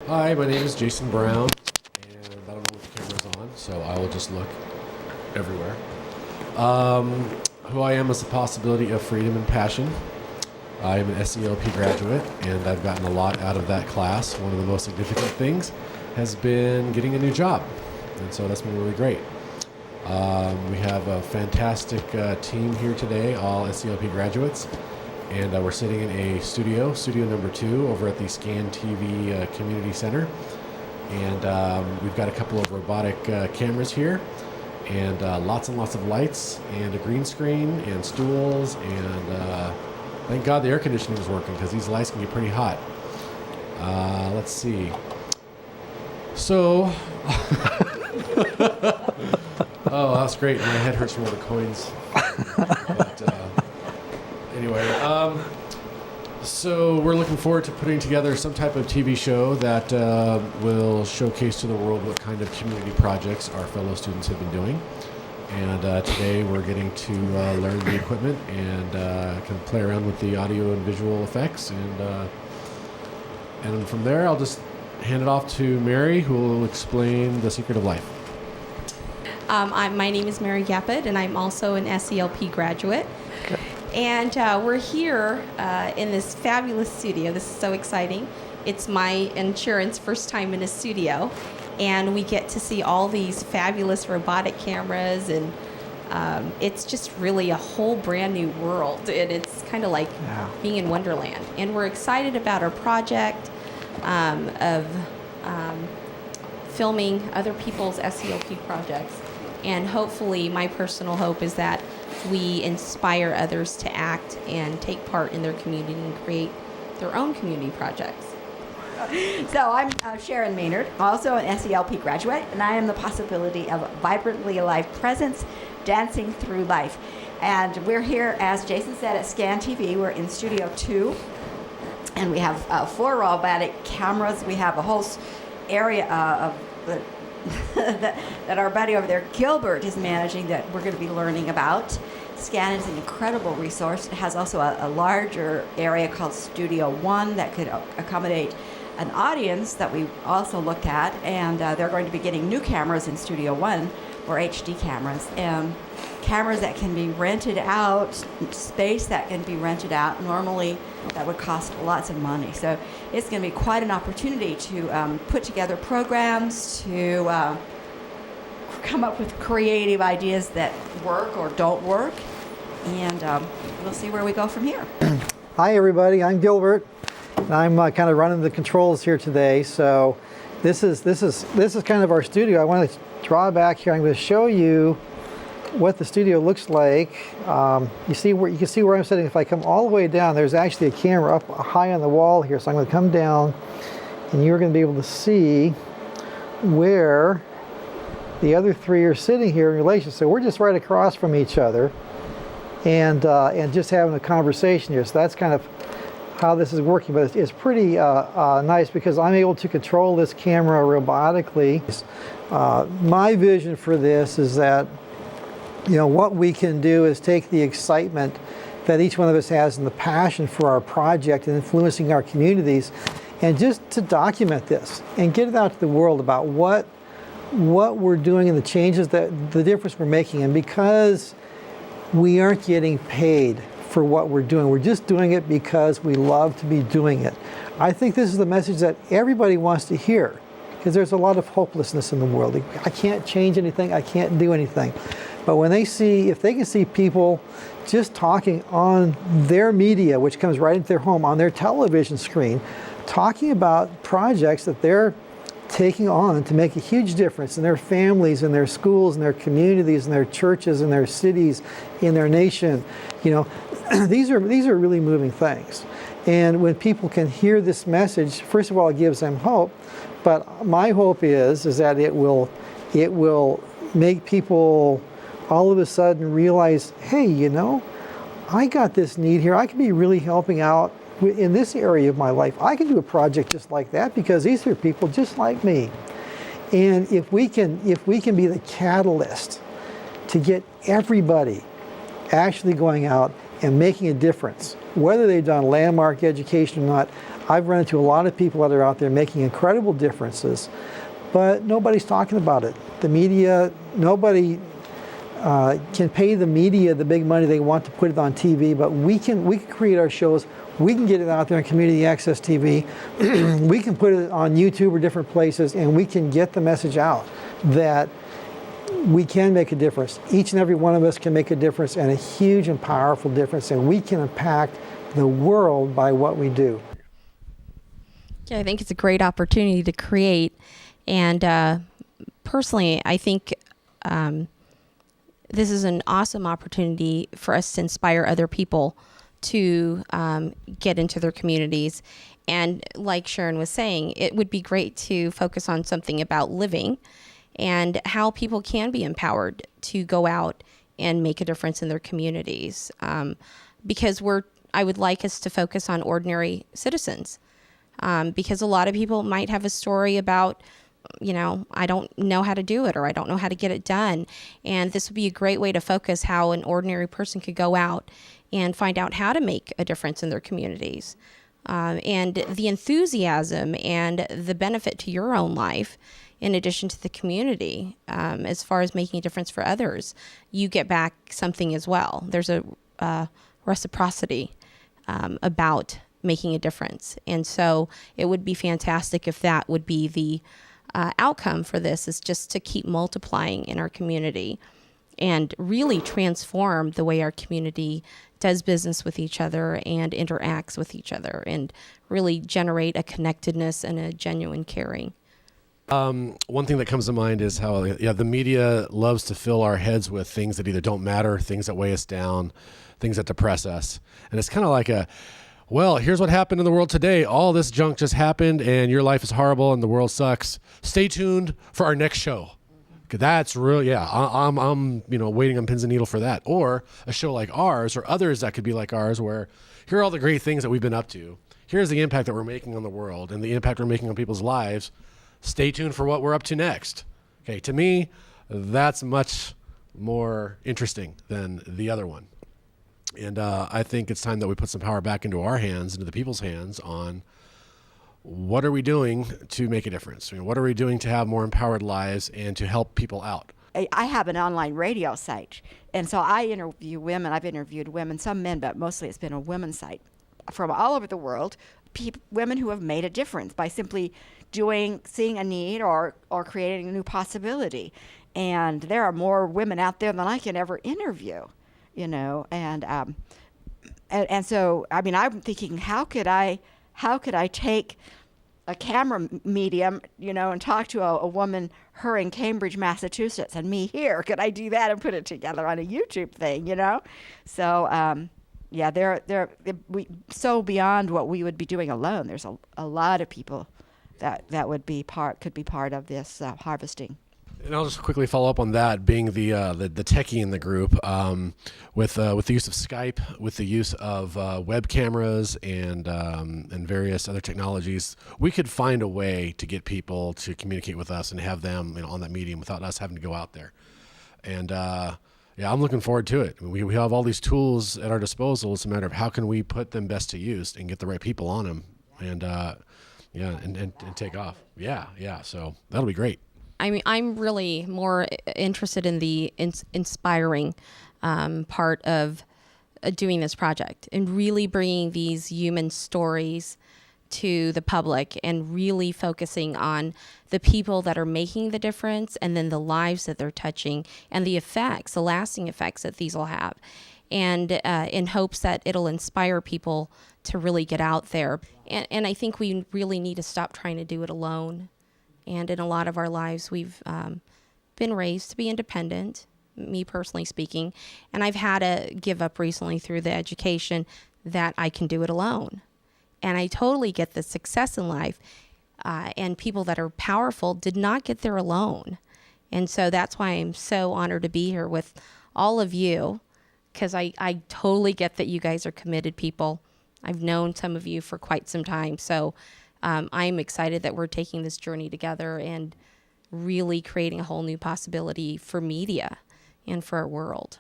Hi, my name is Jason Brown, and I don't know what the camera's on, so I will just look everywhere. Who I am is the possibility of freedom and passion. I am an SELP graduate, and I've gotten a lot out of that class. One of the most significant things has been getting a new job, and so that's been really great. We have a fantastic team here today, all SELP graduates, and we're sitting in a studio number 2 over at the Scan TV Community Center, and we've got a couple of robotic cameras here, and lots and lots of lights, and a green screen, and stools, and thank God the air conditioning is working, because these lights can get pretty hot. Let's see. So, oh, that's great. My head hurts from all the coins. But anyway, so we're looking forward to putting together some type of TV show that will showcase to the world what kind of community projects our fellow students have been doing. And today we're getting to learn the equipment and can play around with the audio and visual effects. And from there, I'll just hand it off to Mary, who will explain the secret of life. My name is Mary Gappett, and I'm also an SELP graduate. Okay. And we're here in this fabulous studio. This is so exciting. It's my insurance first time in a studio, and we get to see all these fabulous robotic cameras, and it's just really a whole brand new world, and it's kind of like being in Wonderland. And we're excited about our project of filming other people's SELP projects. And hopefully, my personal hope is that we inspire others to act and take part in their community and create their own community projects. So I'm Sharon Maynard, also an SELP graduate, and I am the possibility of vibrantly alive presence, dancing through life. And we're here, as Jason said, at Scan TV. We're in Studio 2, and we have 4 robotic cameras. We have a whole area of the that our buddy over there, Gilbert, is managing, that we're going to be learning about. Scan is an incredible resource. It has also a larger area called Studio 1 that could accommodate an audience that we also looked at, and they're going to be getting new cameras in Studio 1, or HD cameras, and cameras that can be rented out, space that can be rented out. Normally that would cost lots of money. So it's going to be quite an opportunity to put together programs, to come up with creative ideas that work or don't work, and we'll see where we go from here. Hi everybody, I'm Gilbert, and I'm kind of running the controls here today. So this is kind of our studio. I want to draw back here. I'm going to show you what the studio looks like. You can see where I'm sitting. If I come all the way down, there's actually a camera up high on the wall here. So I'm going to come down, and you're going to be able to see where the other 3 are sitting here in relation. So we're just right across from each other, and just having a conversation here. So that's kind of how this is working. But it's pretty nice because I'm able to control this camera robotically. My vision for this is that, what we can do is take the excitement that each one of us has and the passion for our project and influencing our communities, and just to document this and get it out to the world about what we're doing and the changes, the difference we're making. And because we aren't getting paid for what we're doing, we're just doing it because we love to be doing it. I think this is the message that everybody wants to hear, because there's a lot of hopelessness in the world. I can't change anything, I can't do anything. But when if they can see people just talking on their media, which comes right into their home, on their television screen, talking about projects that they're taking on to make a huge difference in their families, in their schools, in their communities, in their churches, in their cities, in their nation, these are really moving things. And when people can hear this message, first of all, it gives them hope. But my hope is that it will make people all of a sudden realize, hey, I got this need here. I could be really helping out in this area of my life. I can do a project just like that because these are people just like me. And if we can be the catalyst to get everybody actually going out and making a difference, whether they've done landmark education or not, I've run into a lot of people that are out there making incredible differences, but nobody's talking about it. The media, nobody can pay the media the big money they want to put it on TV, but we can create our shows. We can get it out there on community access TV. We can put it on YouTube or different places, and we can get the message out that we can make a difference. Each and every one of us can make a difference, and a huge and powerful difference, and we can impact the world by what we do. Yeah, I think it's a great opportunity to create, and personally, I think this is an awesome opportunity for us to inspire other people to get into their communities. And like Sharon was saying, it would be great to focus on something about living and how people can be empowered to go out and make a difference in their communities. Because I would like us to focus on ordinary citizens. Because a lot of people might have a story about, I don't know how to do it, or I don't know how to get it done. And this would be a great way to focus how an ordinary person could go out and find out how to make a difference in their communities. And the enthusiasm and the benefit to your own life, in addition to the community, as far as making a difference for others, you get back something as well. There's a reciprocity about making a difference. And so it would be fantastic if that would be the outcome for this, is just to keep multiplying in our community and really transform the way our community does business with each other and interacts with each other, and really generate a connectedness and a genuine caring. One thing that comes to mind is how, the media loves to fill our heads with things that either don't matter, things that weigh us down, things that depress us. And it's kind of like well, here's what happened in the world today. All this junk just happened, and your life is horrible, and the world sucks. Stay tuned for our next show. That's real. Yeah, I'm waiting on pins and needle for that. Or a show like ours, or others that could be like ours, where here are all the great things that we've been up to. Here's the impact that we're making on the world and the impact we're making on people's lives. Stay tuned for what we're up to next. Okay, to me, that's much more interesting than the other one. And I think it's time that we put some power back into our hands, into the people's hands, on what are we doing to make a difference? What are we doing to have more empowered lives and to help people out? I have an online radio site, and so I interview women. I've interviewed women, some men, but mostly it's been a women's site from all over the world, women who have made a difference by simply seeing a need or creating a new possibility. And there are more women out there than I can ever interview, and so, I mean, I'm thinking, how could I take a camera medium, and talk to a woman, her in Cambridge, Massachusetts, and me here? Could I do that and put it together on a YouTube thing, So, we so beyond what we would be doing alone. There's a lot of people that could be part of this harvesting. And I'll just quickly follow up on that, being the techie in the group, with the use of Skype, with the use of web cameras and various other technologies. We could find a way to get people to communicate with us and have them on that medium without us having to go out there. And I'm looking forward to it. We have all these tools at our disposal. It's a matter of how can we put them best to use and get the right people on them, and take off. So that'll be great. I mean, I'm really more interested in the inspiring part of doing this project, and really bringing these human stories to the public, and really focusing on the people that are making the difference, and then the lives that they're touching, and the lasting effects that these will have, and in hopes that it'll inspire people to really get out there. And I think we really need to stop trying to do it alone. And in a lot of our lives, we've been raised to be independent, me personally speaking, and I've had to give up recently through the education that I can do it alone. And I totally get the success in life, and people that are powerful did not get there alone. And so that's why I'm so honored to be here with all of you, because I totally get that you guys are committed people. I've known some of you for quite some time, so I'm excited that we're taking this journey together and really creating a whole new possibility for media and for our world.